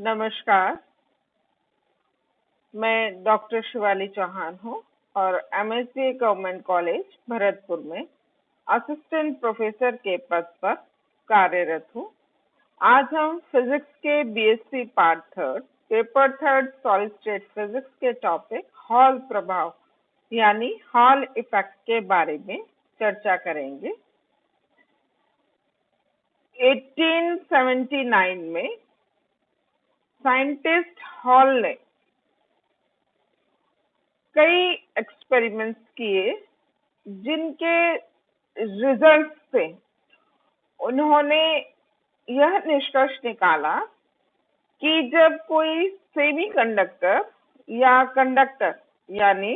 नमस्कार, मैं डॉक्टर शिवाली चौहान हूँ और एमएससी गवर्नमेंट कॉलेज भरतपुर में असिस्टेंट प्रोफेसर के पद पर कार्यरत हूँ। आज हम फिजिक्स के BSc part third paper third solid state physics के टॉपिक हॉल प्रभाव यानी हॉल इफेक्ट के बारे में चर्चा करेंगे। 1879 में साइंटिस्ट हॉल ने कई एक्सपेरिमेंट्स किए जिनके रिजल्ट से उन्होंने यह निष्कर्ष निकाला कि जब कोई सेमीकंडक्टर या कंडक्टर यानी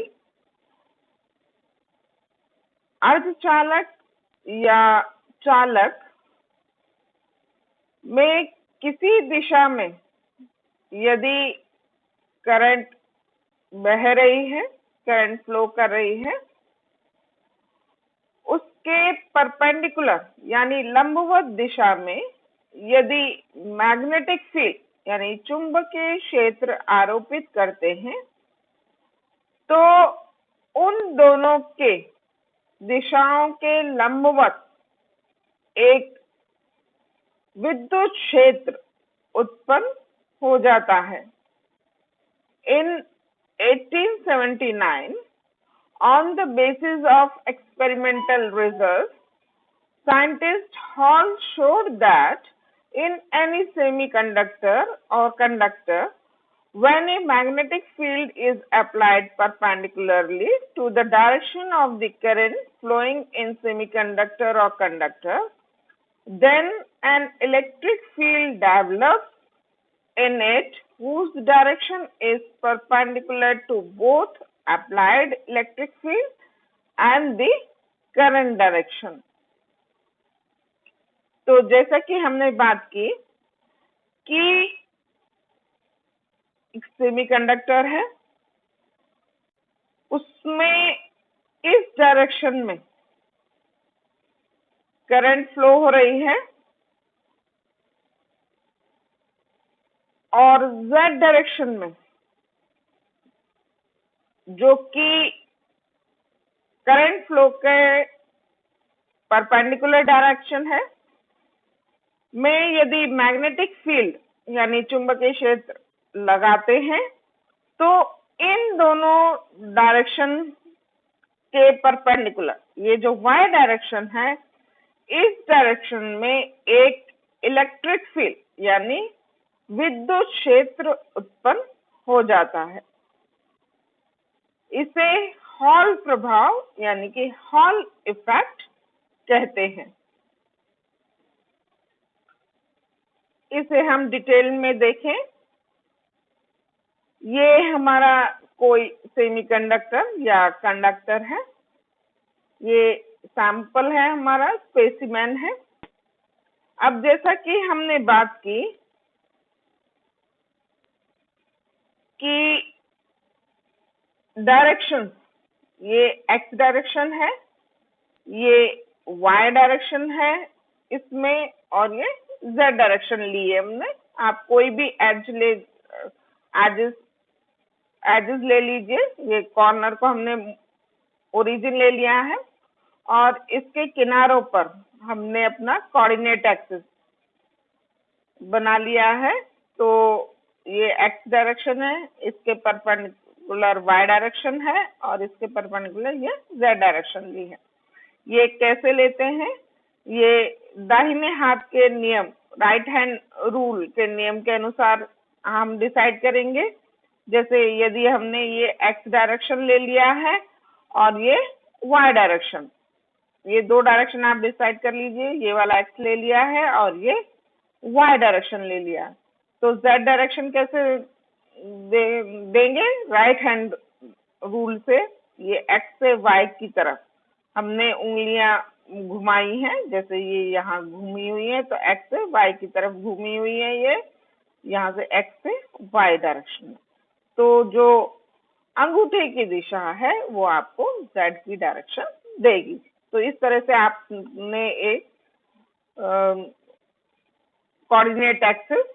अर्धचालक या चालक में किसी दिशा में यदि करंट बह रही है, करंट फ्लो कर रही है, उसके परपेंडिकुलर यानी लंबवत दिशा में यदि मैग्नेटिक फील्ड यानी चुंबकीय क्षेत्र आरोपित करते हैं तो उन दोनों के दिशाओं के लंबवत एक विद्युत क्षेत्र उत्पन्न हो जाता है। In 1879, on the basis of experimental results, scientist Hall showed that in any semiconductor or conductor, when a magnetic field is applied perpendicularly to the direction of the current flowing in semiconductor or conductor, then an electric field develops in it whose direction is perpendicular to both applied electric field and the current direction। तो जैसा कि हमने बात की कि एक semiconductor है, उसमें इस डायरेक्शन में करंट फ्लो हो रही है और z डायरेक्शन में जो कि करंट फ्लो के परपेंडिकुलर डायरेक्शन है में यदि मैग्नेटिक फील्ड यानी चुंबकीय क्षेत्र लगाते हैं तो इन दोनों डायरेक्शन के परपेंडिकुलर ये जो y डायरेक्शन है, इस डायरेक्शन में एक इलेक्ट्रिक फील्ड यानी विद्युत क्षेत्र उत्पन्न हो जाता है। इसे हॉल प्रभाव यानी कि हॉल इफेक्ट कहते हैं। इसे हम डिटेल में देखें। ये हमारा कोई सेमीकंडक्टर या कंडक्टर है, ये सैंपल है, हमारा स्पेसिमेन है। अब जैसा कि हमने बात की कि डायरेक्शन, ये x डायरेक्शन है, ये y डायरेक्शन है इसमें और ये z डायरेक्शन ली है हमने। आप कोई भी एजेस ले लीजिए। ये कॉर्नर को हमने ओरिजिन ले लिया है और इसके किनारों पर हमने अपना कोऑर्डिनेट एक्सिस बना लिया है। तो ये x डायरेक्शन है, इसके परपेंडिकुलर y डायरेक्शन है और इसके परपेंडिकुलर ये z डायरेक्शन ली है। ये कैसे लेते हैं? ये दाहिने हाथ के नियम, राइट हैंड रूल के नियम के अनुसार हम डिसाइड करेंगे। जैसे यदि हमने ये x डायरेक्शन ले लिया है और ये y डायरेक्शन, ये दो डायरेक्शन आप डिसाइड कर लीजिए। ये वाला x ले लिया है और ये y डायरेक्शन ले लिया, तो z डायरेक्शन कैसे देंगे? राइट हैंड रूल से ये x से y की तरफ हमने उंगलियां घुमाई हैं। जैसे ये यहाँ घूमी हुई है तो x से y की तरफ घूमी हुई है, ये यहाँ से x से y डायरेक्शन में। तो जो अंगूठे की दिशा है वो आपको z की डायरेक्शन देगी। तो इस तरह से आपने एक कोऑर्डिनेट एक्सिस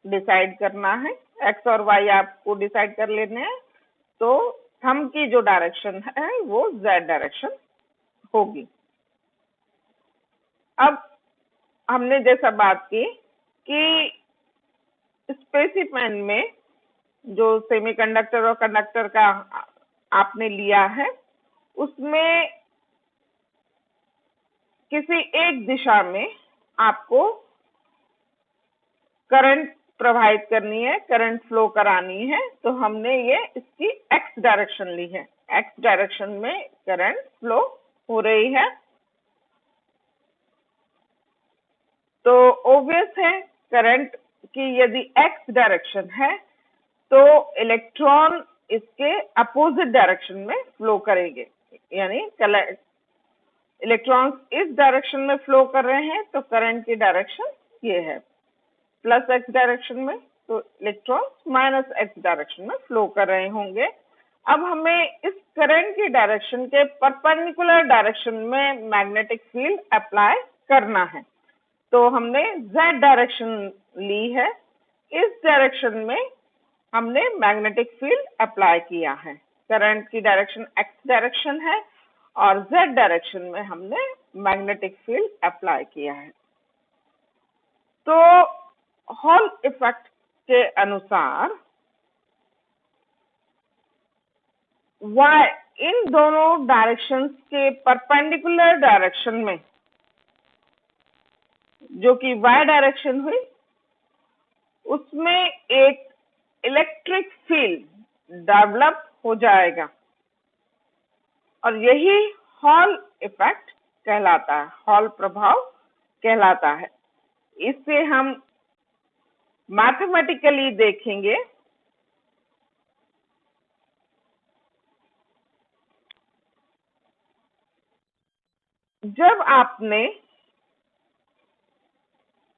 डिसाइड करना है, एक्स और वाई आपको डिसाइड कर लेने हैं। तो थंब की जो डायरेक्शन है वो जेड डायरेक्शन होगी। अब हमने जैसा बात की कि स्पेसिफाइन में जो सेमीकंडक्टर और कंडक्टर का आपने लिया है, उसमें किसी एक दिशा में आपको करंट प्रवाहित करनी है, करंट फ्लो करानी है। तो हमने ये इसकी एक्स डायरेक्शन ली है, एक्स डायरेक्शन में करंट फ्लो हो रही है। तो ऑब्वियस है करंट की यदि एक्स डायरेक्शन है तो इलेक्ट्रॉन इसके अपोजिट डायरेक्शन में फ्लो करेंगे, यानी इलेक्ट्रॉन्स इस डायरेक्शन में फ्लो कर रहे हैं तो करंट की डायरेक्शन ये है प्लस एक्स डायरेक्शन में, तो इलेक्ट्रॉन्स माइनस एक्स डायरेक्शन में फ्लो कर रहे होंगे। अब हमें इस करंट की डायरेक्शन के परपेंडिकुलर डायरेक्शन में मैग्नेटिक फील्ड अप्लाई करना है। तो हमने जेड डायरेक्शन ली है, इस डायरेक्शन में हमने मैग्नेटिक फील्ड अप्लाई किया है। करंट की डायरेक्शन एक्स डायरेक्शन है और जेड डायरेक्शन में हमने मैग्नेटिक फील्ड अप्लाई किया है। तो हॉल इफेक्ट के अनुसार वाई इन दोनों डायरेक्शंस के परपेंडिकुलर डायरेक्शन में, जो कि वाई डायरेक्शन हुई, उसमें एक इलेक्ट्रिक फील्ड डेवलप हो जाएगा और यही हॉल इफेक्ट कहलाता है, हॉल प्रभाव कहलाता है। इसे हम मैथमेटिकली देखेंगे। जब आपने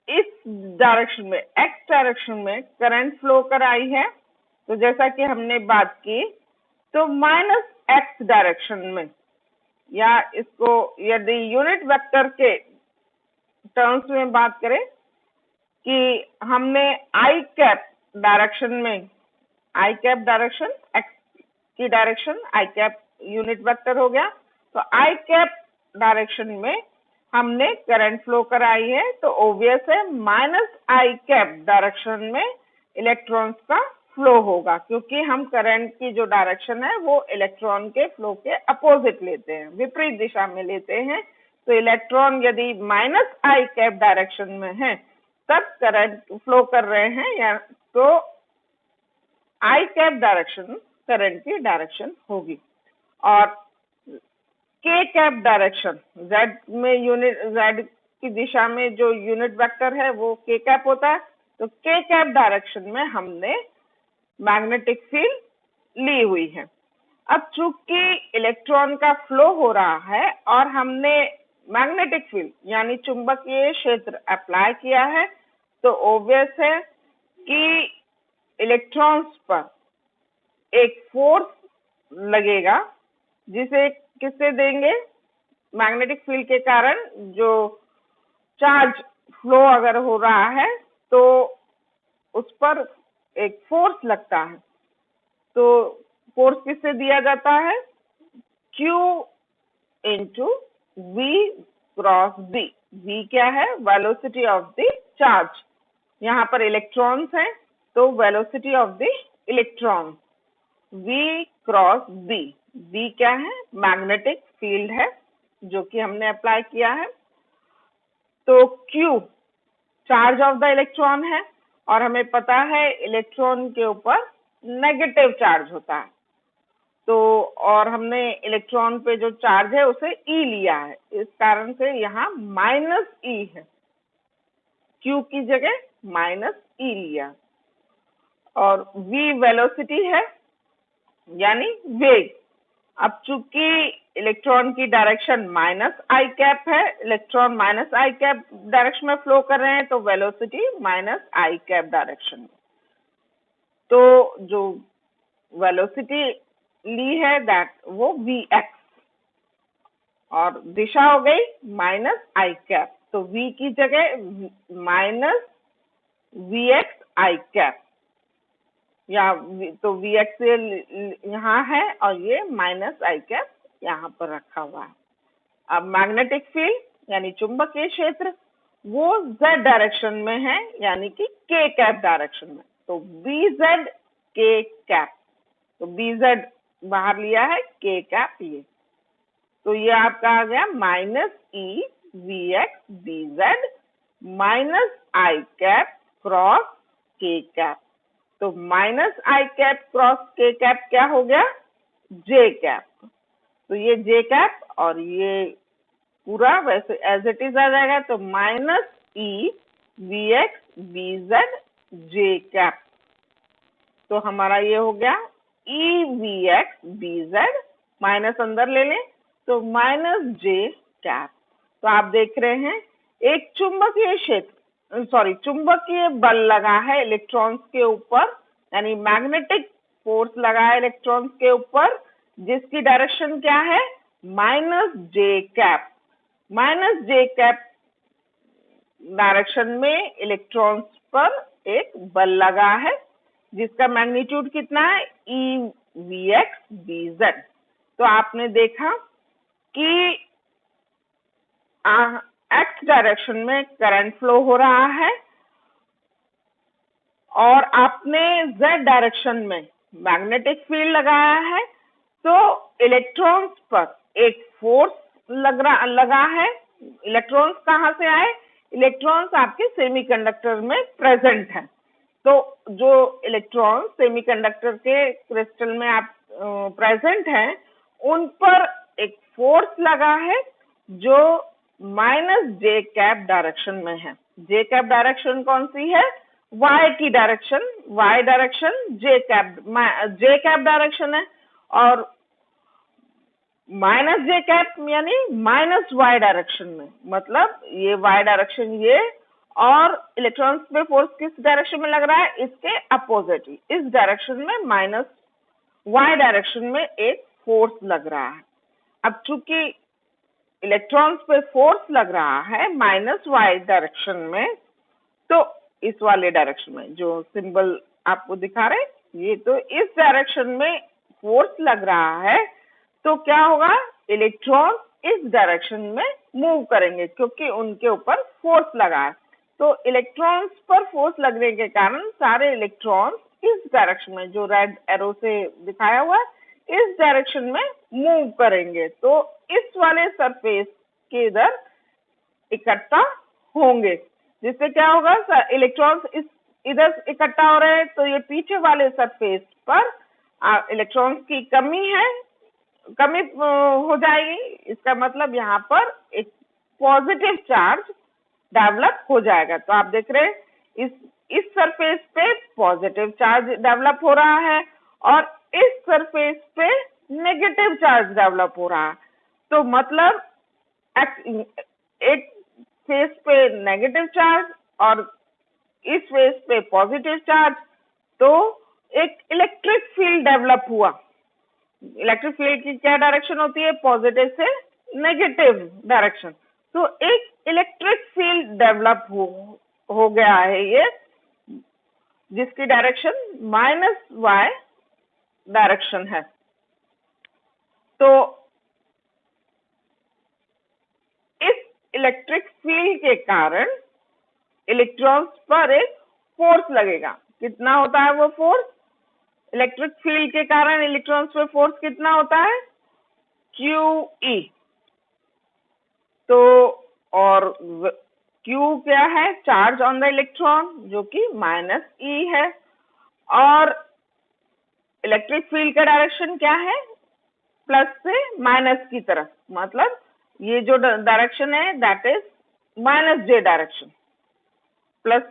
इस डायरेक्शन में, एक्स डायरेक्शन में करंट फ्लो कराई है, तो जैसा कि हमने बात की, तो माइनस एक्स डायरेक्शन में, या इसको यदि यूनिट वेक्टर के टर्म्स में बात करें कि हमने आई कैप डायरेक्शन में, आई कैप डायरेक्शन एक्स की direction, i cap unit vector हो गया, तो आई कैप डायरेक्शन में हमने करंट फ्लो कराई है, तो ऑब्वियस है माइनस आई कैप डायरेक्शन में इलेक्ट्रॉन्स का फ्लो होगा, क्योंकि हम करंट की जो डायरेक्शन है वो इलेक्ट्रॉन के फ्लो के अपोजिट लेते हैं, विपरीत दिशा में लेते हैं। तो इलेक्ट्रॉन यदि माइनस आई कैप डायरेक्शन में है तब करंट फ्लो कर रहे हैं, या तो आई कैप डायरेक्शन करंट की डायरेक्शन होगी। और के कैप डायरेक्शन, जेड में यूनिट, जेड की दिशा में जो यूनिट वेक्टर है वो के कैप होता है, तो के कैप डायरेक्शन में हमने मैग्नेटिक फील्ड ली हुई है। अब चूंकि इलेक्ट्रॉन का फ्लो हो रहा है और हमने मैग्नेटिक फील्ड यानी चुंबकीय क्षेत्र अप्लाई किया है, तो ऑब्वियस है कि इलेक्ट्रॉन्स पर एक फोर्स लगेगा, जिसे किससे देंगे, मैग्नेटिक फील्ड के कारण जो चार्ज फ्लो अगर हो रहा है तो उस पर एक फोर्स लगता है। तो फोर्स किससे दिया जाता है, Q into V cross B। V क्या है, वेलोसिटी ऑफ द चार्ज। यहाँ पर इलेक्ट्रॉन्स हैं तो velocity of the electron, V cross B। B क्या है, मैग्नेटिक फील्ड है जो कि हमने अप्लाई किया है। तो Q charge of the electron है और हमें पता है इलेक्ट्रॉन के ऊपर नेगेटिव चार्ज होता है, तो और हमने इलेक्ट्रॉन पे जो चार्ज है उसे E लिया है, इस कारण से यहाँ माइनस E है, Q की जगह माइनस E लिया। और V वेलोसिटी है यानी वेग। अब चूंकि इलेक्ट्रॉन की डायरेक्शन माइनस आई कैप है, इलेक्ट्रॉन माइनस आई कैप डायरेक्शन में फ्लो कर रहे हैं, तो वेलोसिटी माइनस आई कैप डायरेक्शन में। तो जो वेलोसिटी ली है दैट वो वी एक्स, और दिशा हो गई माइनस आई कैप, तो v की जगह minus v x i cap, या तो वी एक्सियल यहाँ है और ये माइनस आई कैप यहाँ पर रखा हुआ है। अब मैग्नेटिक फील्ड यानी चुंबकीय क्षेत्र वो z डायरेक्शन में है, यानी कि k कैप डायरेक्शन में, तो bz k कैप, तो bz बाहर लिया है, k कैप ये, तो ये आपका आ गया minus E we x B Z minus I cap cross K cap, तो माइनस आई कैप क्रॉस के कैप क्या हो गया, जे कैप, तो ये जे कैप और ये पूरा वैसे एज इट इज आ जाएगा, तो minus E we x B Z J cap, तो हमारा ये हो गया E we x B Z, minus अंदर ले लें तो माइनस जे कैप। तो आप देख रहे हैं एक चुंबकीय क्षेत्र चुंबकीय बल लगा है इलेक्ट्रॉन्स के ऊपर, यानी मैग्नेटिक फोर्स लगा है इलेक्ट्रॉन्स के ऊपर, जिसकी डायरेक्शन क्या है, minus j cap. Minus j cap direction में इलेक्ट्रॉन्स पर एक बल लगा है जिसका मैग्नीट्यूड कितना है, e we x B z. तो आपने देखा कि एक्स डायरेक्शन में करंट फ्लो हो रहा है और आपने जेड डायरेक्शन में मैग्नेटिक फील्ड लगाया है, तो इलेक्ट्रॉन्स पर एक फोर्स लगा है। इलेक्ट्रॉन्स कहाँ से आए, इलेक्ट्रॉन्स आपके सेमीकंडक्टर में प्रेजेंट है, तो जो इलेक्ट्रॉन सेमीकंडक्टर के क्रिस्टल में आप प्रेजेंट हैं, उन पर एक फोर्स लगा है जो माइनस जे कैप डायरेक्शन में है। जे कैप डायरेक्शन कौन सी है, y की डायरेक्शन, y डायरेक्शन जे कैप डायरेक्शन है, और माइनस जे कैप यानी माइनस वाई डायरेक्शन में, मतलब ये वाई डायरेक्शन ये, और इलेक्ट्रॉन्स पे फोर्स किस डायरेक्शन में लग रहा है, इसके अपोजिट, इस डायरेक्शन में माइनस वाई डायरेक्शन में एक फोर्स लग रहा है। अब चूंकि इलेक्ट्रॉन्स पे फोर्स लग रहा है माइनस वाई डायरेक्शन में, तो इस वाले डायरेक्शन में जो सिंबल आपको दिखा रहे, ये तो इस डायरेक्शन में फोर्स लग रहा है, तो क्या होगा, इलेक्ट्रॉन इस डायरेक्शन में मूव करेंगे क्योंकि उनके ऊपर फोर्स लगा है। तो इलेक्ट्रॉन्स पर फोर्स लगने के कारण सारे इलेक्ट्रॉन्स इस डायरेक्शन में, जो रेड एरो से दिखाया हुआ है, इस डायरेक्शन में मूव करेंगे, तो इस वाले सरफेस के इधर इकट्ठा होंगे, जिससे क्या होगा, इलेक्ट्रॉन्स इस इधर इकट्ठा हो रहे हैं, तो ये पीछे वाले सरफेस पर इलेक्ट्रॉन्स की कमी हो जाएगी। इसका मतलब यहाँ पर एक पॉजिटिव चार्ज डेवलप हो जाएगा। तो आप देख रहे हैं इस सरफेस पे पॉजिटिव चार्ज डेवलप हो रहा है और इस सरफेस पे नेगेटिव चार्ज डेवलप हो रहा है। तो मतलब एक फेस पे नेगेटिव चार्ज और इस फेस पे पॉजिटिव चार्ज, तो एक इलेक्ट्रिक फील्ड डेवलप हुआ। इलेक्ट्रिक फील्ड की क्या डायरेक्शन होती है, पॉजिटिव से नेगेटिव डायरेक्शन, तो एक इलेक्ट्रिक फील्ड डेवलप हो गया है ये, जिसकी डायरेक्शन माइनस वाई डायरेक्शन है। तो इस इलेक्ट्रिक फील्ड के कारण इलेक्ट्रॉन्स पर एक फोर्स लगेगा। कितना होता है वो फोर्स, इलेक्ट्रिक फील्ड के कारण इलेक्ट्रॉन्स पे फोर्स कितना होता है, QE। तो और Q क्या है, चार्ज ऑन द इलेक्ट्रॉन, जो कि माइनस E है, और इलेक्ट्रिक फील्ड का डायरेक्शन क्या है, प्लस से माइनस की तरफ, मतलब ये जो डायरेक्शन है that is minus J direction, plus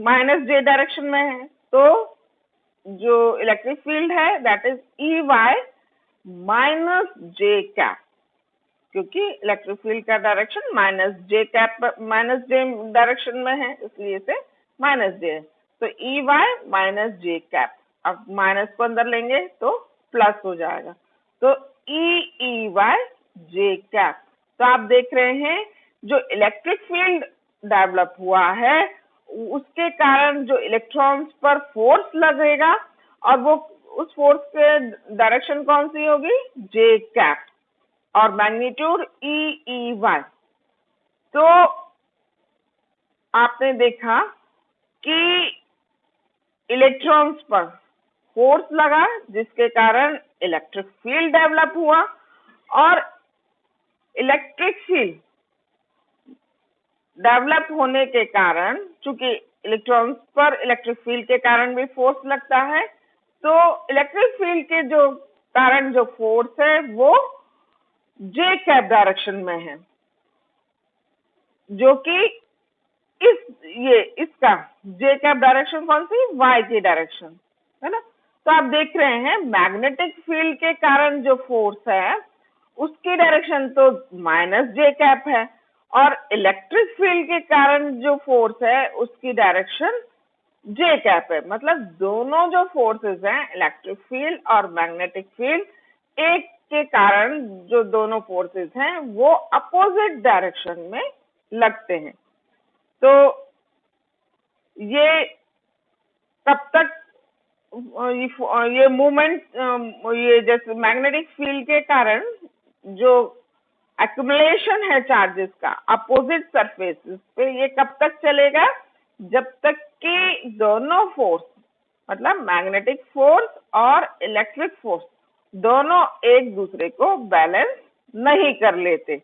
minus J direction में है, तो जो इलेक्ट्रिक फील्ड है that is EY minus J cap, क्योंकि इलेक्ट्रिक फील्ड का डायरेक्शन माइनस J डायरेक्शन में है, इसलिए से माइनस J है, तो EY माइनस J कैप। अब माइनस को अंदर लेंगे तो प्लस हो जाएगा, तो EY J कैप। तो आप देख रहे हैं जो इलेक्ट्रिक फील्ड डेवलप हुआ है उसके कारण जो इलेक्ट्रॉन्स पर फोर्स लगेगा और वो उस फोर्स के डायरेक्शन कौन सी होगी, जे कैप, और मैग्नीट्यूड ई वाई। तो आपने देखा कि इलेक्ट्रॉन्स पर फोर्स लगा जिसके कारण इलेक्ट्रिक फील्ड डेवलप हुआ, और इलेक्ट्रिक फील्ड डेवलप होने के कारण, चूंकि इलेक्ट्रॉन्स पर इलेक्ट्रिक फील्ड के कारण भी फोर्स लगता है, तो इलेक्ट्रिक फील्ड के जो कारण जो फोर्स है वो जे कैप डायरेक्शन में है, जो कि इसका जे कैप डायरेक्शन कौन सी, वाई की डायरेक्शन है ना। तो आप देख रहे हैं मैग्नेटिक फील्ड के कारण जो फोर्स है उसकी डायरेक्शन तो माइनस जे कैप है, और इलेक्ट्रिक फील्ड के कारण जो फोर्स है उसकी डायरेक्शन जे कैप है। मतलब दोनों जो फोर्सेस हैं, इलेक्ट्रिक फील्ड और मैग्नेटिक फील्ड, एक के कारण जो दोनों फोर्सेस हैं वो अपोजिट डायरेक्शन में लगते हैं। तो ये तब तक ये मूवमेंट, ये जैसे मैग्नेटिक फील्ड के कारण जो एक्युमुलेशन है चार्जेस का अपोजिट सरफेसेस पे, ये कब तक चलेगा, जब तक कि दोनों फोर्स, मतलब मैग्नेटिक फोर्स और इलेक्ट्रिक फोर्स, दोनों एक दूसरे को बैलेंस नहीं कर लेते।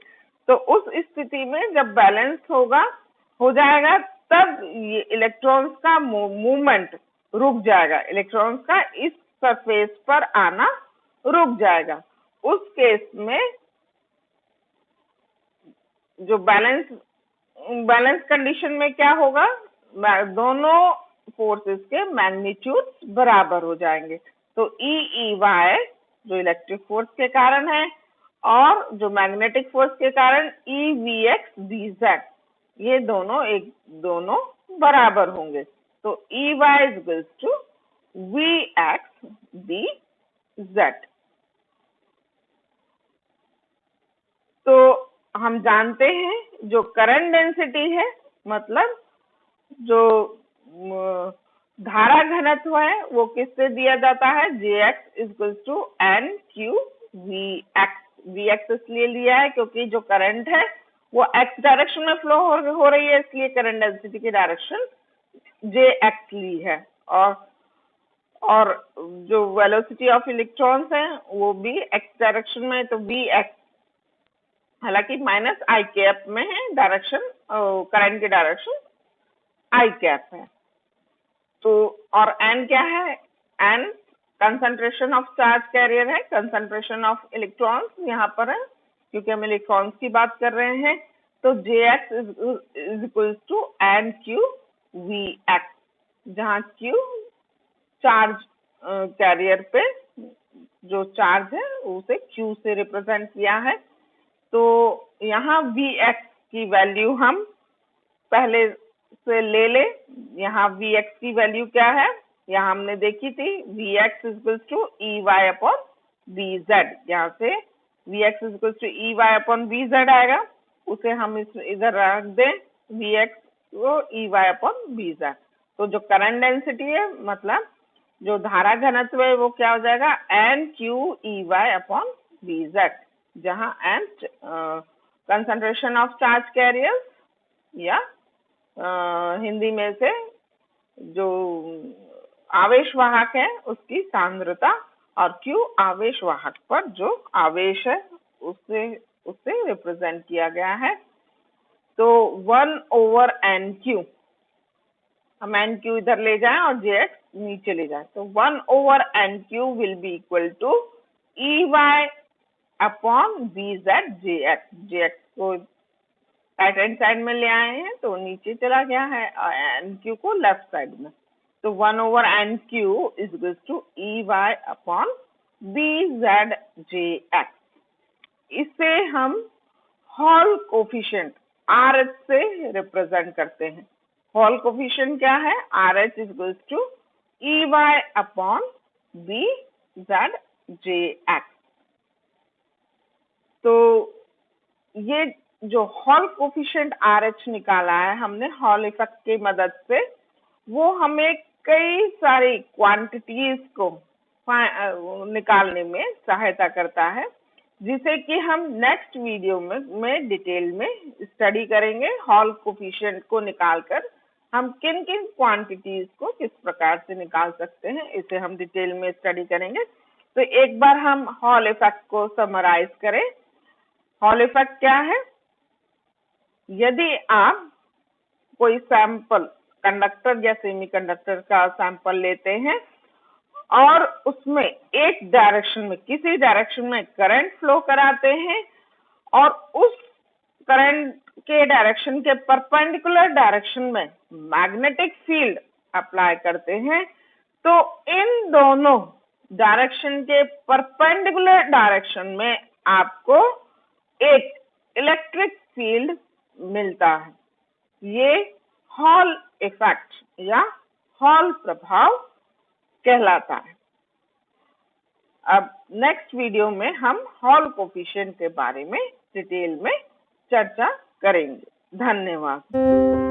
तो उस स्थिति में जब बैलेंस हो जाएगा, तब ये इलेक्ट्रॉन्स का मूवमेंट रुक जाएगा, इलेक्ट्रॉन्स का इस सरफेस पर आना रुक जाएगा। उस केस में जो बैलेंस कंडीशन में क्या होगा, दोनों फोर्सेस के मैग्नीट्यूड बराबर हो जाएंगे। तो ई वाई जो इलेक्ट्रिक फोर्स के कारण है, और जो मैग्नेटिक फोर्स के कारण e we x v z, ये दोनों बराबर होंगे। तो e y is equals to v x v z. तो हम जानते हैं जो करंट डेंसिटी है, मतलब जो धारा घनत्व है, वो किससे दिया जाता है, J X equal to N Q V x. V X इसलिए लिया है क्योंकि जो करंट है वो एक्स डायरेक्शन में फ्लो हो रही है, इसलिए करंट डेंसिटी की डायरेक्शन जे एक्स ली है। और जो वेलोसिटी ऑफ इलेक्ट्रॉन्स है वो भी एक्स डायरेक्शन में, तो वी एक्स हालांकि माइनस आई कैप में है डायरेक्शन, करंट की डायरेक्शन आई कैप है। तो और एन क्या है, n concentration of charge carrier है, कंसंट्रेशन ऑफ इलेक्ट्रॉन्स यहाँ पर है क्योंकि हम इलेक्ट्रॉन्स की बात कर रहे हैं। तो J X is equal to N Q V X, जहाँ क्यू चार्ज कैरियर पे जो चार्ज है उसे क्यू से रिप्रेजेंट किया है। तो यहाँ वी एक्स की वैल्यू हम पहले से ले, यहाँ वी एक्स की वैल्यू क्या है, यहाँ हमने देखी थी v x equal to e Y upon we z. यहाँ से v x equal to e Y upon we z आएगा, उसे हम इधर रख दें वी एक्स को e Y upon we z. तो जो करंट डेंसिटी है, मतलब जो धारा घनत्व है, वो क्या हो जाएगा, N Q E Y upon we Z, जहाँ N concentration of charge carriers, या हिंदी में से जो आवेश वाहक है उसकी सांद्रता, और क्यू आवेश वाहक पर जो आवेश है उससे रिप्रेजेंट किया गया है। तो 1/n⁴, हम n⁴ इधर ले जाएं और jx नीचे ले जाएं, तो 1/n⁴ will be equal to EY upon VZ jx। jx को राइट हैंड साइड में ले आए हैं तो नीचे चला गया है, और n⁴ को लेफ्ट साइड में। तो 1/n⁴ is equal to EY upon VZ jx। इसे हम हॉल कोफिशिएंट RH से रिप्रेजेंट करते हैं। हॉल कोफिशिएंट क्या है, RH is equal to EY upon VZ jx। तो ये जो हॉल कोफिशिएंट RH निकाला है हमने हॉल इफेक्ट की मदद से, वो हमें कई सारी क्वांटिटीज को निकालने में सहायता करता है, जिसे कि हम नेक्स्ट वीडियो में डिटेल में स्टडी करेंगे। हॉल कोफिशिएंट को निकालकर हम किन किन क्वांटिटीज को किस प्रकार से निकाल सकते हैं, इसे हम डिटेल में स्टडी करेंगे। तो एक बार हम हॉल इफेक्ट को समराइज करें। हॉल इफेक्ट क्या है? यदि आप कोई सैंपल कंडक्टर या सेमीकंडक्टर का सैंपल लेते हैं और उसमें एक डायरेक्शन में, किसी डायरेक्शन में करंट फ्लो कराते हैं और उस करंट के डायरेक्शन के परपेंडिकुलर डायरेक्शन में मैग्नेटिक फील्ड अप्लाई करते हैं, तो इन दोनों डायरेक्शन के परपेंडिकुलर डायरेक्शन में आपको एक इलेक्ट्रिक फील्ड मिलता है। ये हॉल इफेक्ट या हॉल प्रभाव कहलाता है। अब नेक्स्ट वीडियो में हम हॉल कोफिशिएंट के बारे में डिटेल में चर्चा करेंगे। धन्यवाद।